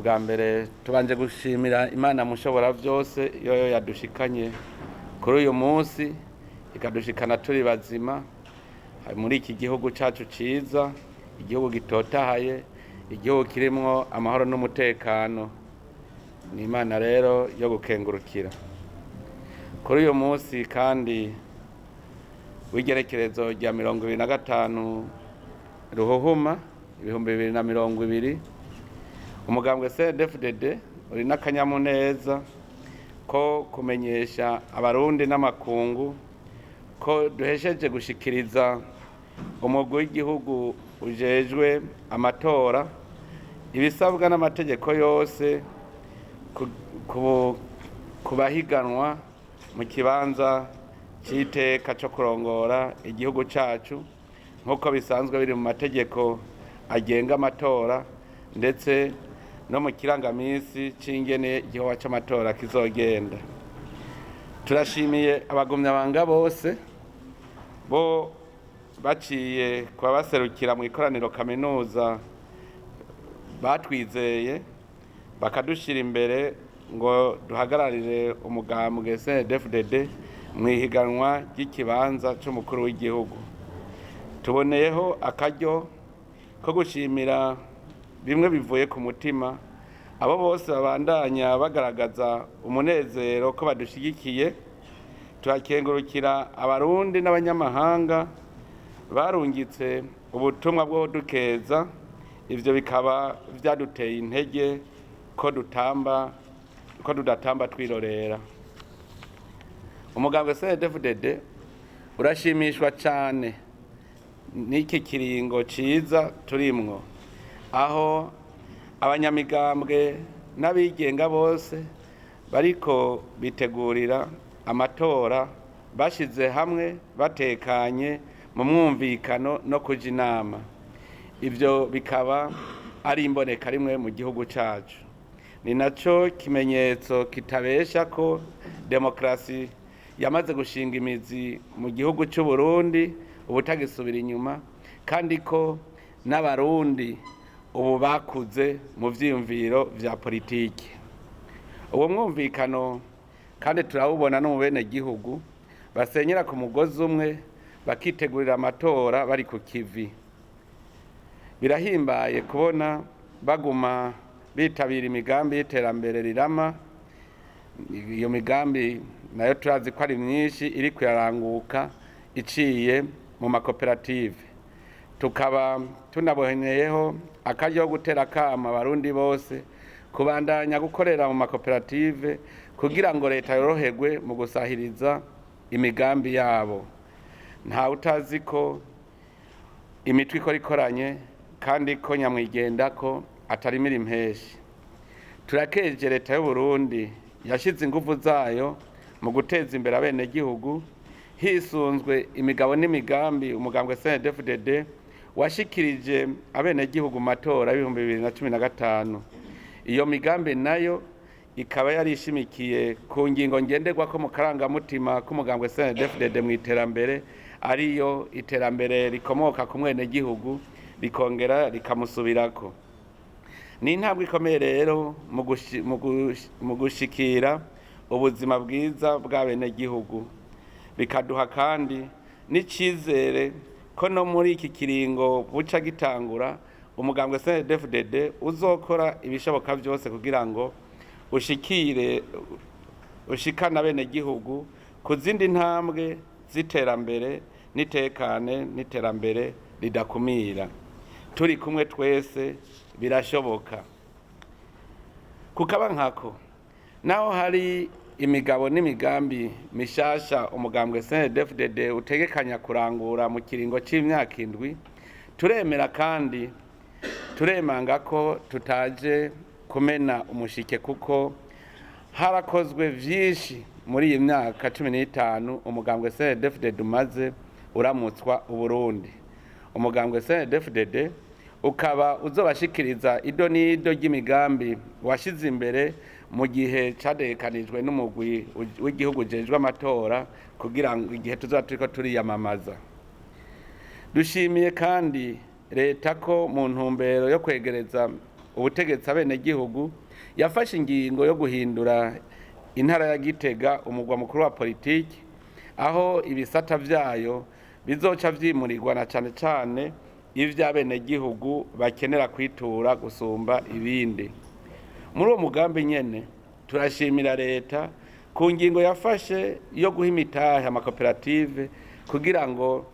ubwa mbere tubanje gushimira Imana mushobora byose yoyo yadushikanye kuri uyu munsi ikadushikana turi bazima muri iki gihugu cacu ciza, igihugu gitotahaye, igihugu kirimwo amahoro n'umutekano. Ni Imana rero yo gukengurukira. Kuri uyu munsi kandi w'igerekerezo rya 25 Ruhuhuma 2020, umugambwe CNDD uri n'akanyamuneza ko kumenyesha abarundi n'amakungu ko duhesheje gushikiriza umugwi w'igihugu ujejwe amatora ibisabwa n'amategeko yose kubahiganwa mu kibanza c'iteka co kurongora igihugu cacu nk'uko bisanzwe biri mu mategeko agenga amatora ndetse no mu kirangamisi c'ingene igikorwa c'amatora kizogenda. Turashimiye abagumyabanga bose bo baciye kuba baserukira mu ikoraniro kaminuza batwizeye bakadushira imbere ngo duhagararire umugambwe CNDD mu ihiganwa ry'ikibanza c'umukuru w'igihugu. Tuboneyeho akaryo ko gushimira bimwe bivuye ku mutima abo bose babandanya bagaragaza umunezero ko badushigikiye. Turakengurukira abarundi n'abanyamahanga barungitse ubutumwa bwo dukeza, ivyo bikaba vyaduteye intege ko tudatamba twirorera. Umugambwe CNDD urashimishwa cane n'iki kiringo ciza turimwo, aho abanyamigambwe n'abigenga bose bariko bitegurira amatora bashize hamwe batekanye mu mwumvikano no kuja inama. Ivyo bikaba ari imboneka rimwe mu gihugu cacu. Ni naco kimenyetso kitabesha ko demokrasi yamaze gushinga imizi mu gihugu c'u Burundi ubutagisubira inyuma, kandi ko n'abarundi ubu bakuze mu vyiyumviro vya politiki. Uwo mwumvikano kandi turawubona no mu bene gihugu basenyera ku mugozi umwe bakitegurira amatora bari ku kivi. Birahimbaye kubona baguma bitabira imigambi y'iterambere rirama. Iyo migambi nayo turazi ko ari myinshi iri kuraranguka iciye mu makoperative. Tukaba tunaboneyeho akaryo gutera kama abarundi bose kubandanya gukorera mu makoperative kugira ngo leta yoroherwe mu gusahiriza imigambi yabo. Nta utazi ko imitwe ikora ikoranye kandi ko nyamwigenda ko atarimira impeshi. Turakeje leta y'u Burundi yashize ingufu zayo mu guteza imbere abene gihugu hisunzwe imigabo n'imigambi umugambwe CNDD washikirije abene gihugu matora 2015. Iyo migambi nayo ikaba yarishimikiye ku ngingo ngenderwa ko mu karangamutima k'umugambwe CNDD mu iterambere, ariyo iterambere rikomoka ku mwene gihugu rikongera rikamusubirako. Ni intambwe ikomeye rero mu gushikira ubuzima bwiza bw'abene gihugu, bikaduha kandi n'icizere ko no muri iki kiringo buca gitangura umugambwe CNDD uzokora ibishoboka byose kugira ngo ushikana bene gihugu ku zindi ntambwe z'iterambere n'iterambere ridakumira. Turi kumwe twese birashoboka. Kukaba nkako naho hari imigabo n'imigambi mishasha umugambwe CNDD utegekanya kurangura mu kiringo c'imyaka 7, turemera kandi turemanga ko tutaje kumena umushike kuko harakozwe vyinshi muri iyi myaka 15 umugambwe CNDD umaze uramutswa Uburundi. Umugambwe CNDD ukaba uzobashikiriza ido n'ido ry'imigambi washize imbere mu gihe cadekanijwe n'umugwi w'igihugu jejwe amatora kugira ngo igihe tuzoba turiko turiyamamaza. Dushimiye kandi leta ko mu ntumbero yo kwegereza ubutegetsi abenegihugu yafashe ingingo yo guhindura intara ya Gitega umugwa mukuru wa politiki, aho ibisata vyayo bizoca vyimurirwa na cane cane ivy'abenegihugu bakenera kwitura gusumba ibindi. Muri uwo mugambi nyene turashimira leta ku ngingo yafashe yo guha imitahe amakoperative kugira ngo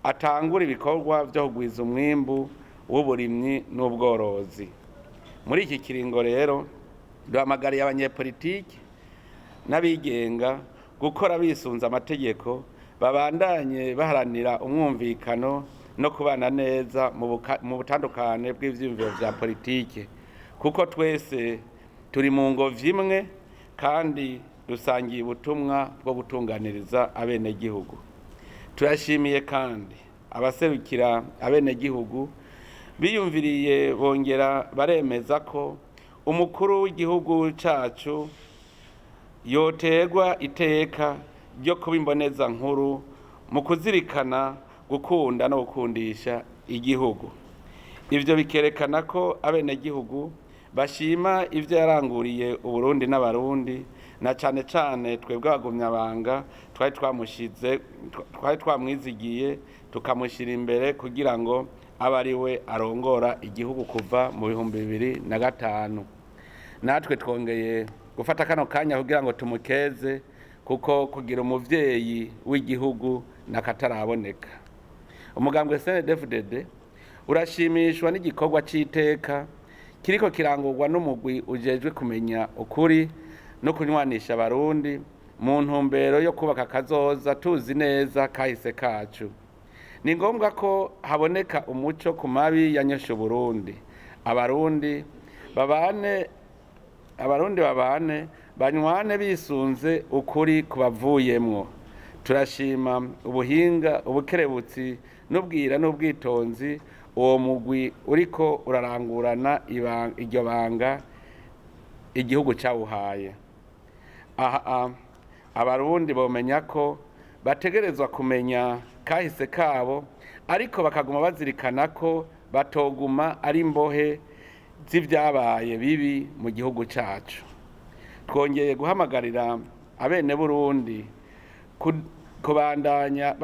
atangure ibikorwa vyo kugwiza umwimbu w'uburimyi n'ubworozi. Muri iki kiringo rero duhamagariye abanyepolitiki n'abigenga gukora bisunza amategeko, babandanye baharanira umwumvikano no kubana neza mu butandukane bw'ivyiyumviro vya politike, kuko twese turi mu ngobyi imwe kandi dusangiye ubutumwa bwo gutunganiriza abenegihugu. Turashimiye kandi abaserukira abenegihugu biyumviriye bongera baremeza ko umukuru w'igihugu cacu yoterwa iteka ryo kuba imboneza nkuru mu kuzirikana gukunda no gukundisha igihugu. Ivyo bikerekana ko abenegihugu bashima ivyo yaranguriye Uburundi n'abarundi, na cane cane twebwe abagumyabanga twari twamwizigiye tukamushira imbere kugira ngo abe ari we arongora igihugu kuva mu 2005. Natwe twongeye gufata kano kanya kugira ngo tumukeze, kuko kugira umuvyeyi w'igihugu nakataraboneka. Umugambwe CNDD urashimishwa n'igikorwa c'iteka kiriko kirangurwa n'umugwi ujejwe kumenya ukuri no kunywanisha abarundi mu ntumbero yo kubaka kazoza tuzi neza kahise kacu. Ni ngombwa ko haboneka umuco ku mabi yanyoshe Uburundi. Abarundi babane banywane bisunze ukuri kubavuyemwo. Turashima ubuhinga, ubukerebutsi n'ubwira n'ubwitonzi uwo mugwi uriko urarangurana iryo banga igihugu cawuhaye. Abarundi bomenya ko bategerezwa kumenya kahise kabo, ariko bakaguma bazirikana ko batoguma ari imbohe z'ivyabaye bibi mu gihugu cacu. Twongeye guhamagarira abene Burundi kubandanya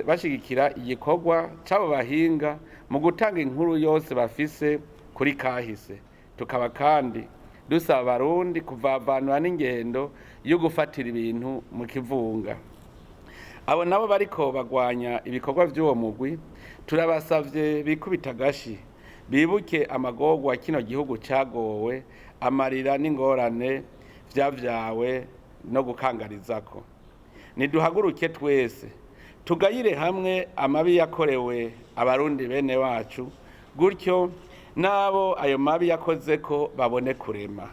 bashigikira igikorwa c'abo bahinga mu gutanga inkuru yose bafise kuri kahise. Tukaba kandi dusaba Abarundi kuvavanura n'ingendo yo gufatira ibintu mu kivunga. Abo nabo bariko bagwanya ibikorwa vy'uwo mugwi turabasavye bikubita gashi, bibuke amagorwa kino gihugu cagowe, amarira n'ingorane vyavyawe no gukangarizako. Niduhaguruke twese tugayire hamwe amabi yakorewe Abarundi bene wacu, gutyo nabo ayo mabi yakozeko babone kurema.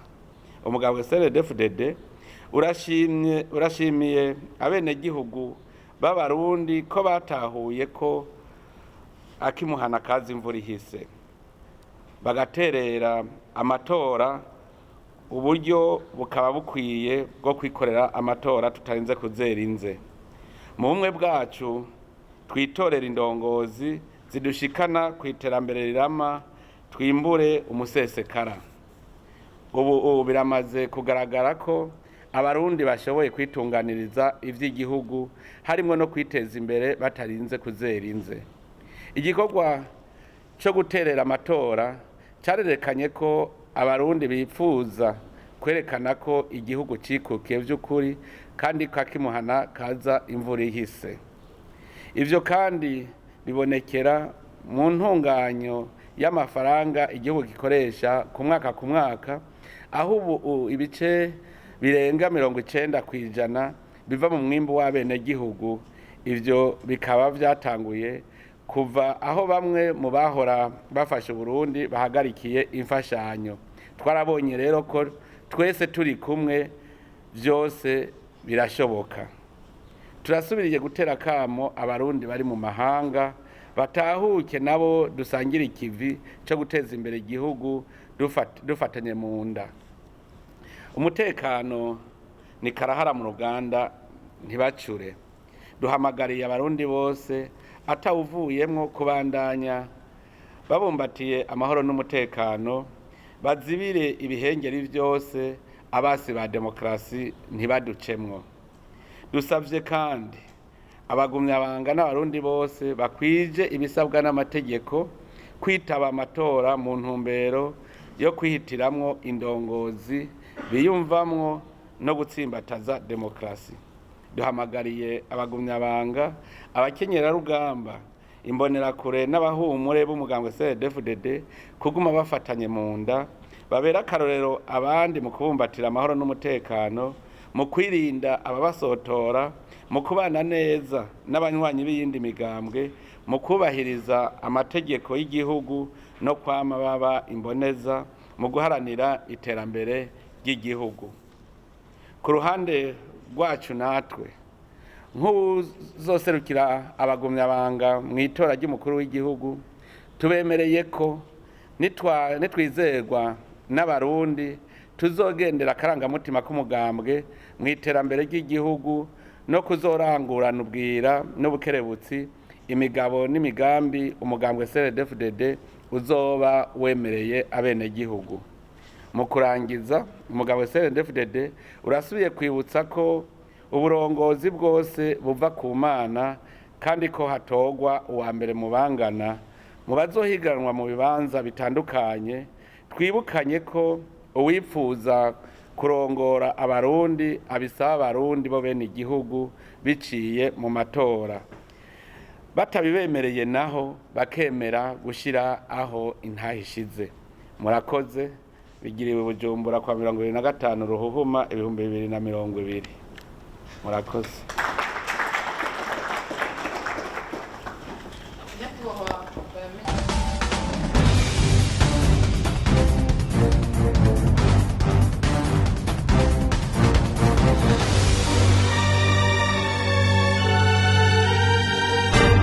Umugambwe CNDD urashimiye abenegihugu b'Abarundi ko batahuye ko akimuhana kazi imvura ihise, bagaterera amatora. Uburyo bukaba bukwiye bwo kwikorera amatora tutarinze kuzerinze. Mu bumwe bwacu twitorera indongozi zidushikana ku iterambere rirama, twimbure umusesekara. Ubu biramaze kugaragara ko Abarundi bashoboye kwitunganiriza ivy'igihugu, harimwo no kwiteza imbere batarinze kuzerinze. Igikorwa cyo guterera amatora cyarerekanye ko Abarundi bipfuza kwerekana ko igihugu cikukiye vy'ukuri kandi kakimuhana kaza imvura ihise. Ivyo kandi bibonekera mu ntunganyo y'amafaranga igihugu gikoresha ku mwaka, aho ubu ibice birenga 90% biva mu mwimbu w'abenegihugu. Ivyo bikaba vyatanguye kuva aho bamwe mu bahora bafashe Burundi bahagarikiye imfashanyo. Twarabonye rero ko twese turi kumwe vyose birashoboka. Turasubiriye gutera kamo Abarundi bari mu mahanga batahuke nabo dusangira ikivi cyo guteza imbere igihugu dufatanye mu nda. Umutekano ni karahara mu ruganda ntibacure. Duhamagariye Abarundi bose atawuvuyemwo kubandanya babumbatiye amahoro n'umutekano, bazibire ibihengeri byose abasi ba demokarasi ntibaducemwo. Dusavye kandi abagumyabanga n'abarundi bose bakwije ibisabwa n'amategeko kwitaba amatora mu ntumbero yo kwihitiramwo indongozi biyumvamwo no gutsimbataza demokarasi. Duhamagariye abagumyabanga, abakenyerarugamba, imbonerakure n'abahumure b'umugambwe CNDD-FDD kuguma bafatanye mu nda, babera akarorero abandi mu kubumbatira amahoro n'umutekano, mu kwirinda ababasotora, mu kubana neza n'abanywanyi b'iyindi migambwe, mu kubahiriza amategeko y'igihugu no kwama baba imboneza mu guharanira iterambere ry'igihugu. Ku ruhande rwacu natwe nk'uzoserukira abagumyabanga mu itora ry'umukuru w'igihugu, tubemereye ko nitwizerwa n'abarundi tuzogendera akarangamutima k'umugambwe mu iterambere ry'igihugu no kuzorangurana ubwira n'ubukerebutsi imigabo n'imigambi umugambwe CNDD-FDD uzoba wemereye abenegihugu. Mu kurangiza, umugambwe CNDD-FDD urasubiye kwibutsa ko uburongozi bwose buva ku Mana kandi ko hatogwa uwa mbere mu bangana mu bazohiganwa mu bibanza bitandukanye. Twibukanye ko uwifuza kurongora abarundi abisaba abarundi bo bene igihugu biciye mu matora, batabibemereye naho bakemera gushira aho intahishize. Murakoze. Bigiriwe Bujumbura kwa 25 Ruhuhuma 2020. Murakoze.